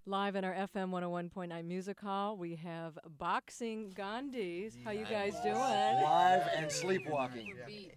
Live in our FM 101.9 Music Hall, we have Boxing Gandhis. How you guys doing? Live and sleepwalking.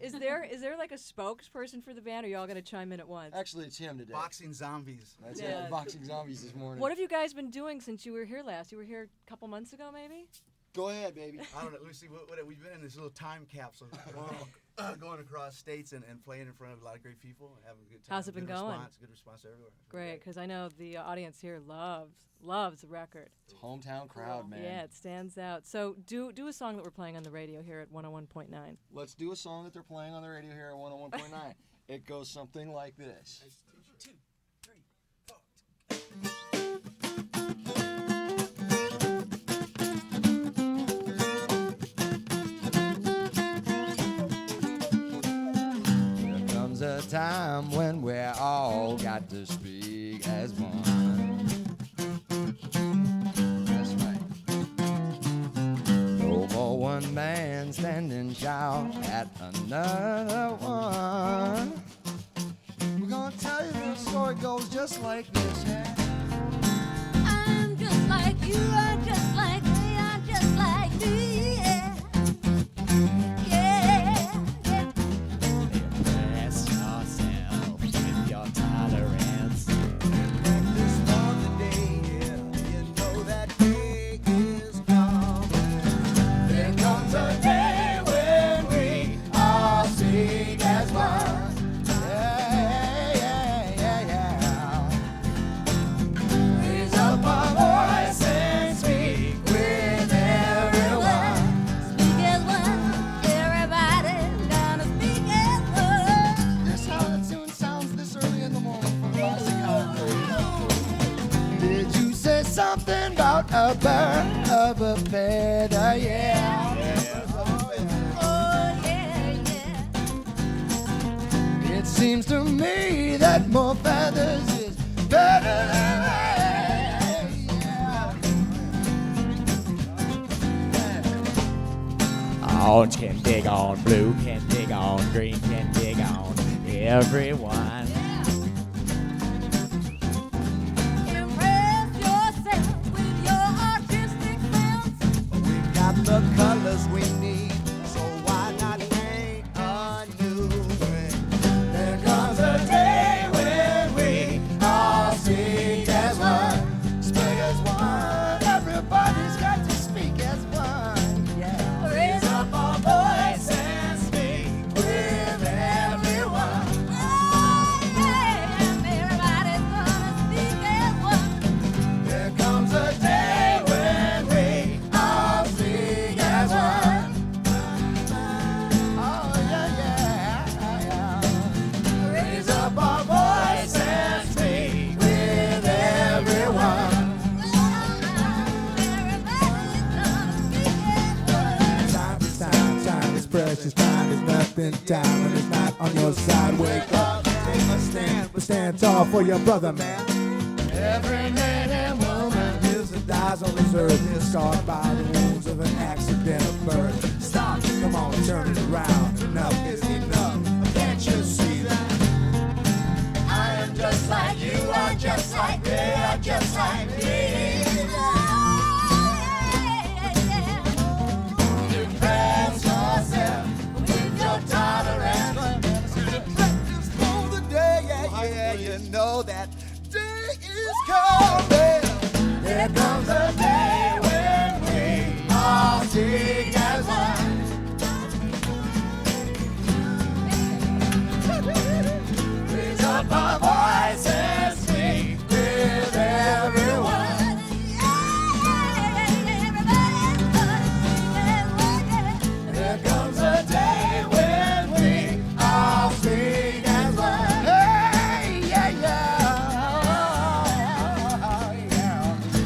Is there like a spokesperson for the band, or are you all going to chime in at once? Actually, it's him today. Boxing zombies. That's Yeah. it. Boxing zombies this morning. What have you guys been doing since you were here last? You were here a couple months ago, maybe? Go ahead, baby. I don't know. Let me see. What we've been in this little time capsule, going across states and playing in front of a lot of great people and having a good time. How's it been going? Good response everywhere. Great, because I know the audience here loves the record. It's hometown crowd, man. Yeah, it stands out. So do a song that we're playing on the radio here at 101.9. Let's do a song that they're playing on the radio here at 101.9. It goes something like this. 2, 3, 4. There comes a time when we're all got to speak as one. That's right. No more one man standing shout at another one. We're gonna tell you the story goes just like this. Yeah. I'm just like you, I'm just like me, I'm just like me, yeah. Yeah, yeah. Impress yourself with your tolerance. This on the day, yeah, you know that day is coming. There comes a day when we all sing as one. Yeah, yeah, yeah. Raise up our voice and speak with everyone. Speak as one, everybody's gonna speak as one. This how the tune sounds this early in the morning from Boxing Gandhis. Did you say something about a bird of a feather? Yeah. Oh, yeah, yeah. It seems to me that more feathers is better than that. Orange can dig on, blue can dig on, green can dig on everyone. Impress yourself with your artistic sense. We've got the colors we need, so why not paint a new way? There comes a day when we all sing as one, speak as one. Everybody's got to speak as one. Yeah. Raise up our voice and speak with everyone. Oh, yeah, everybody's gonna speak as one. There comes a day when we all sing as one. Oh, yeah, yeah. Raise up our voice and speak with everyone. Time is precious, time is nothing. Time when it's not on your side. Wake up, take a stand, but stand tall for your brother, man. Every man and woman lives and dies on this earth, is scarred by the wounds of an accidental birth. Stop, come on, turn it around. Enough is enough. Can't you see that? I am just like you, are just like they are just like me. Impress yourself with your tolerance. Practice for the day, yeah, you know that day is coming. There comes a day when we all sing as one. Raise up our voice and speak with everyone. There comes a day when we all sing as one. Hey, yeah, yeah.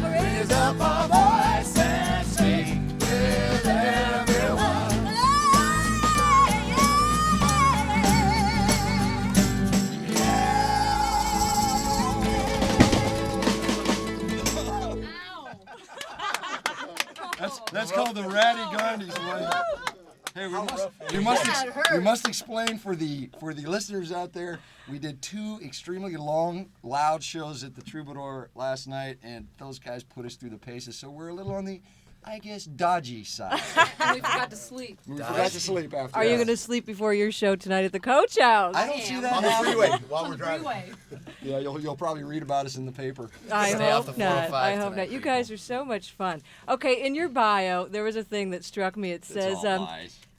Raise up our voice and speak with everyone. That's called the Ratty Gandhis. Hey, we must explain for the listeners out there. We did 2 extremely long, loud shows at the Troubadour last night, and those guys put us through the paces. So we're a little on the, I guess, dodgy side. We forgot to sleep. We forgot to sleep after. Are you going to sleep before your show tonight at the Coach House? I don't see that On the happening. freeway while we're driving. Yeah, you'll probably read about us in the paper. I Stay off hope the not. 405 I hope tonight, not. You people. guys are so much fun. Okay, in your bio, there was a thing that struck me. It says,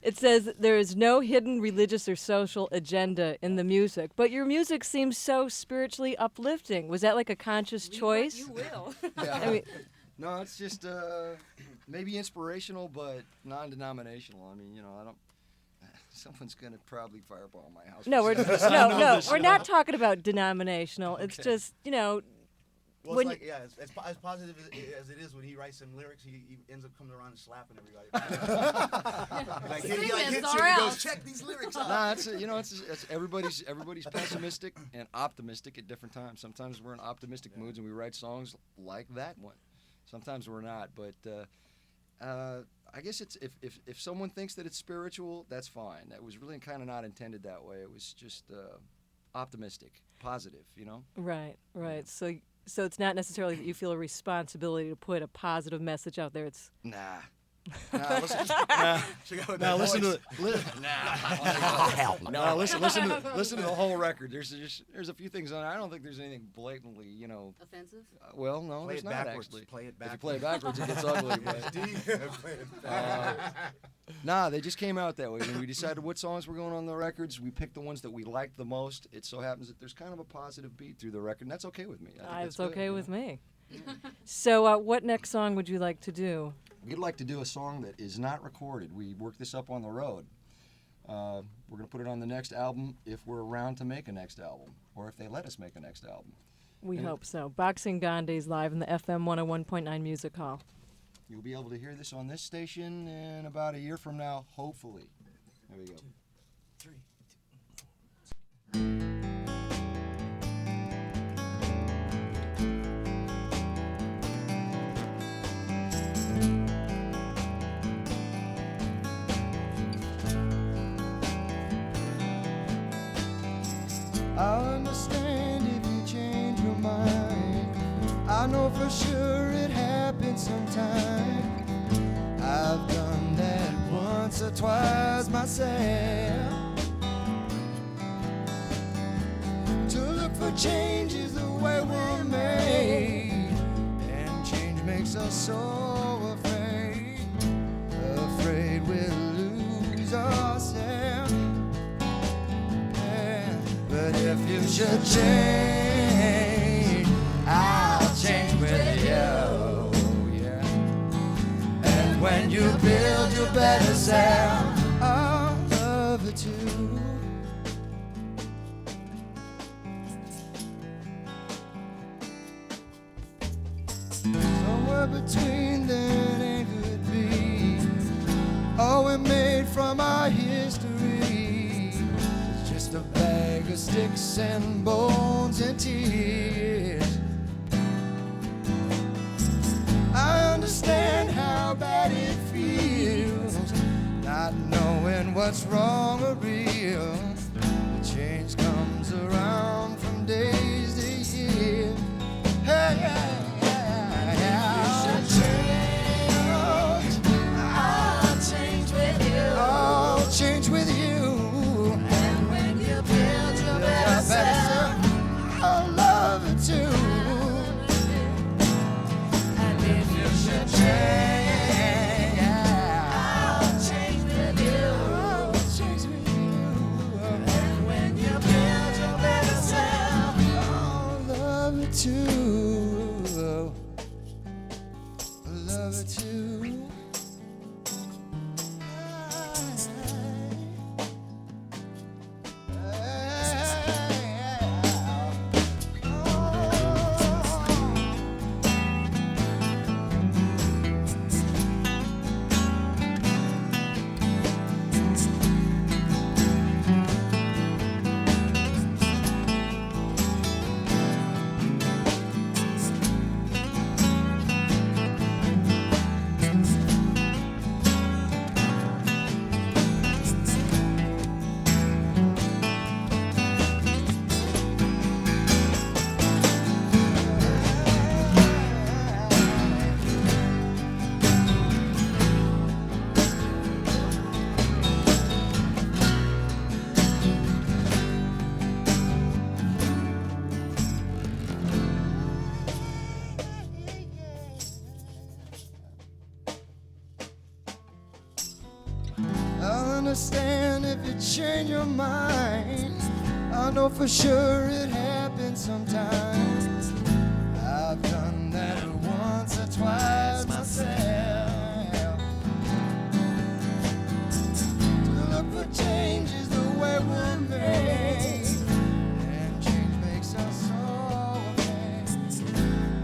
it says there is no hidden religious or social agenda in the music, but your music seems so spiritually uplifting. Was that like a conscious choice? You will. Yeah. I mean, No, it's just maybe inspirational, but non-denominational. I mean, you know, I don't. Someone's gonna probably fireball my house. no, we're no, we're not talking about denominational. It's Okay. just, you know, Well, when it's like, yeah, as positive as it is when he writes some lyrics, he ends up coming around and slapping everybody. Like, he Sing like this hits or you and he else. goes, check these lyrics out. Nah, it's everybody's pessimistic and optimistic at different times. Sometimes we're in optimistic moods and we write songs like that one. Sometimes we're not, but I guess it's if someone thinks that it's spiritual, that's fine. That was really kind of not intended that way. It was just optimistic, positive, you know. right. So it's not necessarily that you feel a responsibility to put a positive message out there. It's Nah. Nah, listen. Nah, listen to listen to the whole record. There's a few things on it. I don't think there's anything blatantly, you know. Offensive? Well, no, Play there's it not backwards. actually. Play it If you backwards. play it backwards, it gets ugly. But, nah, they just came out that way. When we decided what songs were going on the records, we picked the ones that we liked the most. It so happens that there's kind of a positive beat through the record, and that's okay with me. I think that's it's good, okay you with know? me. So what next song would you like to do? We'd like to do a song that is not recorded. We worked this up on the road. We're going to put it on the next album if we're around to make a next album, or if they let us make a next album. We Yeah. hope so. Boxing Gandhis live in the FM 101.9 Music Hall. You'll be able to hear this on this station in about a year from now, hopefully. There we go. I understand if you change your mind. I know for sure it happens sometime. I've done that once or twice myself. To look for change is the way we're made, and change makes us so afraid we'll lose ourselves. But if you should change, I'll change with you, yeah. And when you build your better self, I'll love it too. Somewhere between then and could be all we made from our history. It's just a bag of sticks and bones and tears. I understand how bad it feels, not knowing what's wrong or real. The change comes around from days to years. Hey, yeah. Change with you. And when you build your better self, I'll love it too. And if you should change, I'll change with you. I'll change with you. And when you build your better self, I'll love it too. understand if you change your mind. I know for sure it happens sometimes. I've done that once or twice myself. To look for change is the way we're made, and change makes us so afraid.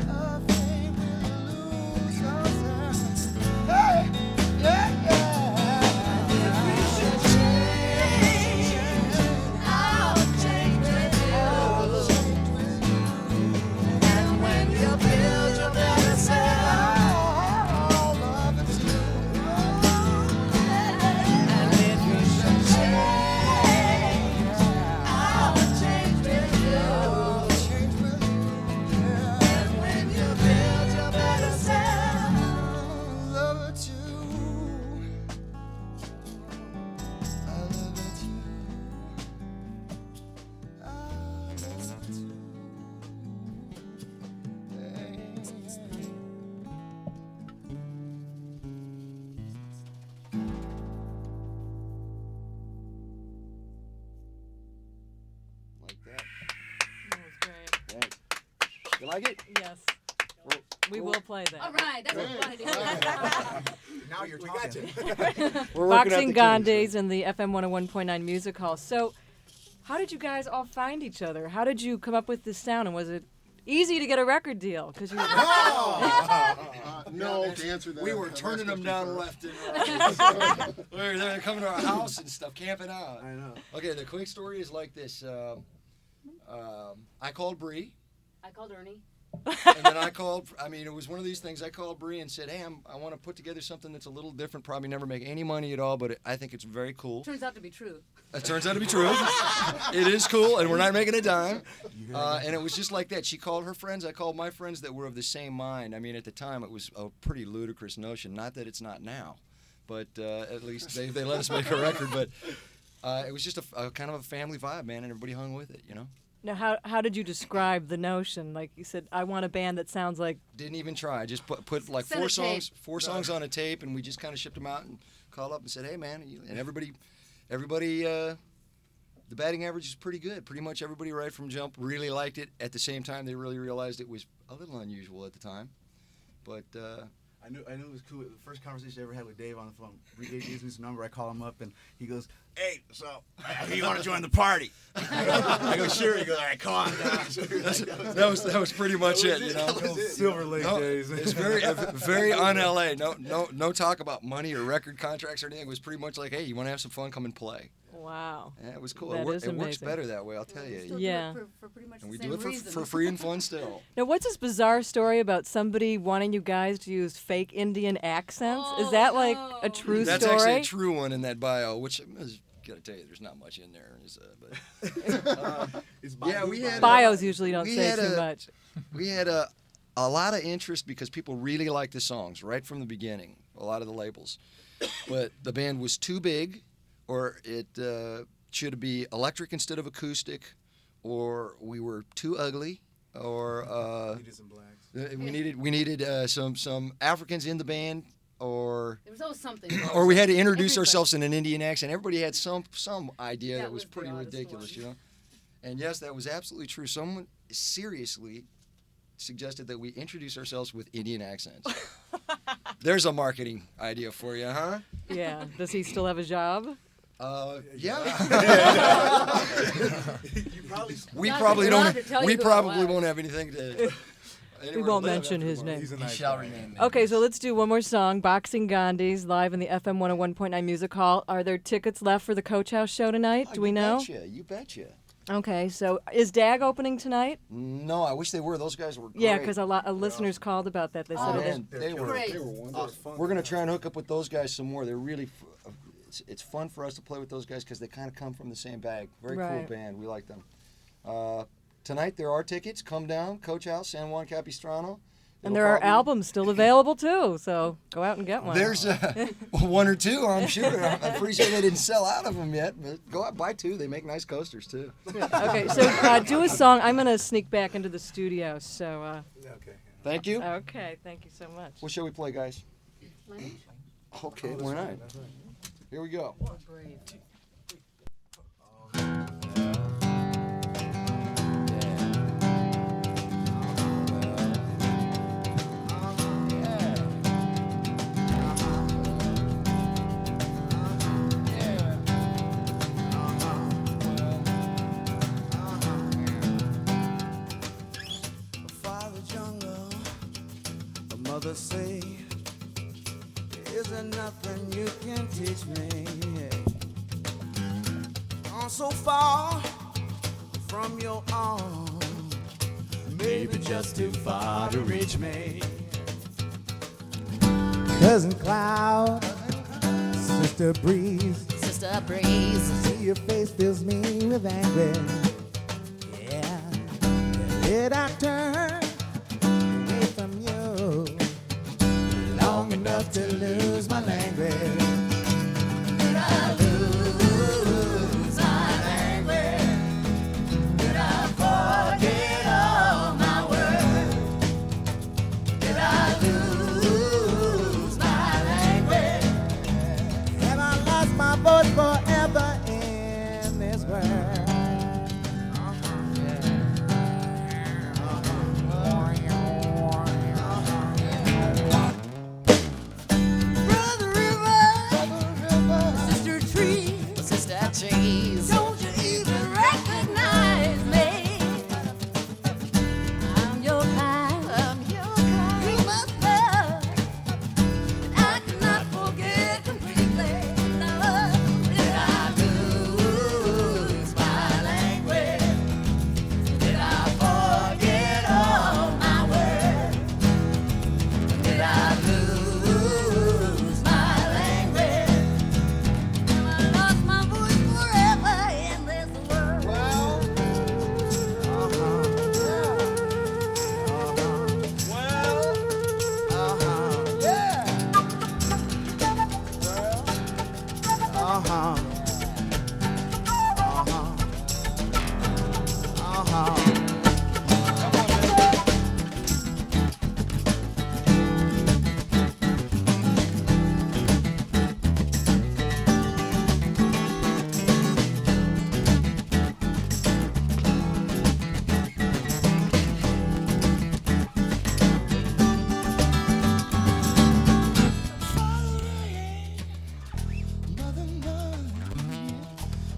Afraid we'll lose ourselves. Hey, yeah, yeah. If we should change, I'll change with you. And when you build your better self, I'll love it too. And if you should change, I'll change with you. And when you build your better self, I'll love it too. I love it too. I love it too. Like that. That was great. Thanks. You like it? Yes. We will play that. All right, that's what we want to do. Now you're talking. We're working Boxing out the kinks. Gandhis in the FM 101.9 Music Hall. So, how did you guys all find each other? How did you come up with this sound? And was it easy to get a record deal? Because you. No, to answer that. We were that turning last them down question left and right. They're coming to our house and stuff, camping out. I know. Okay, the quick story is like this. I called Bree, I called Ernie. and then it was one of these things. I called Bree and said, hey, I want to put together something that's a little different, probably never make any money at all, but I think it's very cool. Turns out to be true. It turns out to be true. It is cool, and we're not making a dime. And it was just like that. She called her friends. I called my friends that were of the same mind. I mean, at the time, it was a pretty ludicrous notion. Not that it's not now, but at least they let us make a record. But it was just a kind of a family vibe, man, and everybody hung with it, you know? Now, how did you describe the notion? Like you said, I want a band that sounds like. Didn't even try. I just put like Send a tape. four songs on a tape, and we just kind of shipped them out and called up and said, hey, man. And everybody, the batting average is pretty good. Pretty much everybody right from jump really liked it. At the same time, they really realized it was a little unusual at the time. But I knew it was cool. The first conversation I ever had with Dave on the phone, Dave gives me his number. I call him up, and he goes, "Hey, so you want to join the party?" I go, "Sure." He goes, "All right, calm down." that was pretty much it, you know. Silver Lake days. It's very on LA. No talk about money or record contracts or anything. It was pretty much like, hey, you want to have some fun? Come and play. Wow. Yeah, it was cool. That It is works amazing. better that way, I'll tell you. Still Yeah. do it for pretty much And the we same do it reason. for free and fun still. Now, what's this bizarre story about somebody wanting you guys to use fake Indian accents? Is that like a true That's story? actually a true one in that bio, which is, gotta tell you, there's not much in there. Yeah, we had Bios usually don't we say had too a- much. We had a lot of interest because people really liked the songs right from the beginning. A lot of the labels, but the band was too big, or it should be electric instead of acoustic, or we were too ugly, or Needed some blacks. we needed some Africans in the band, or There was always something. or we had to introduce Everybody. ourselves in an Indian accent. Everybody had some idea That that was was the pretty oddest ridiculous, one. you know. And yes, that was absolutely true. Someone seriously suggested that we introduce ourselves with Indian accents. There's a marketing idea for you, huh? Yeah. Does he still have a job? Yeah. You probably. we Not probably allowed don't. to tell We you who it probably was. won't have anything to. We won't mention his name. He's a He nice shall guy. remain. Okay, so let's do one more song. Boxing Gandhis, live in the FM 101.9 Music Hall. Are there tickets left for the Coach House show tonight? Do we know? You betcha. Okay, so is DAG opening tonight? No, I wish they were. Those guys were great. Yeah, because a lot of listeners called about that. They said Oh, it is. Man, they were. Great. They were wonderful. We're gonna try and hook up with those guys some more. They're really. It's fun for us to play with those guys because they kind of come from the same bag. Very Right. cool band. We like them. Tonight there are tickets. Come down, Coach House, San Juan Capistrano. And there are albums still available too, so go out and get one. There's one or two, I'm sure. I'm pretty sure they didn't sell out of them yet, but go out buy two. They make nice coasters too. Okay, so do a song. I'm gonna sneak back into the studio. So Okay. Thank you. okay, thank you so much. What shall we play, guys? Okay, why not? Here we go. Brave. Father jungle, a mother say, is there nothing you can teach me? I'm so far from your arms, maybe just too far to reach me. Cousin Cloud, Sister Breeze, Sister Breeze. see your face fills me with anger. Yeah, did I turn away from you long enough to lose my language? Did I lose my language? Did I forget all my words? Did I lose my language? Have I lost my voice forever in this world? Brother River, Sister Tree, Sister Trees. don't you even recognize me? I'm your kind. I'm your kind. You must know I cannot forget completely. No, did I lose my language? Did I forget all my words? Did I lose my language? Have I lost my voice forever in this world?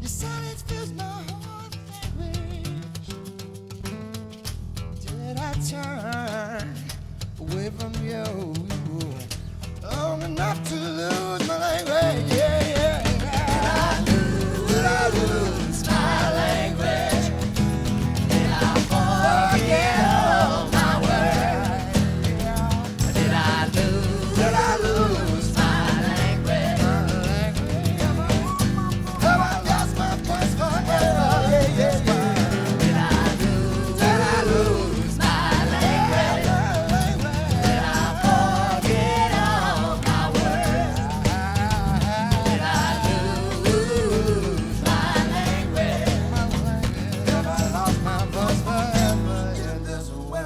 Your silence fills my heart with anguish. Did I turn away from you long enough to lose my language? Yeah, yeah, yeah. Did I lose my language? Did I forget all my words? Did I lose my language? Have I lost my voice forever? Yeah, yeah, yeah. Did I lose my language? Did I forget all my words? Did I lose my language? Have I lost my voice forever in this world?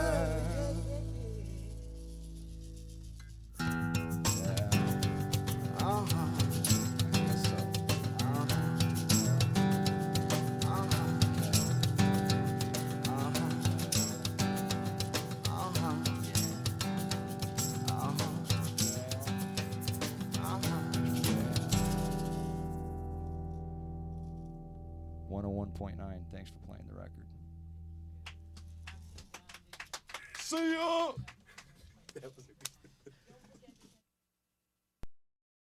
Thanks for playing the record. See ya! That was a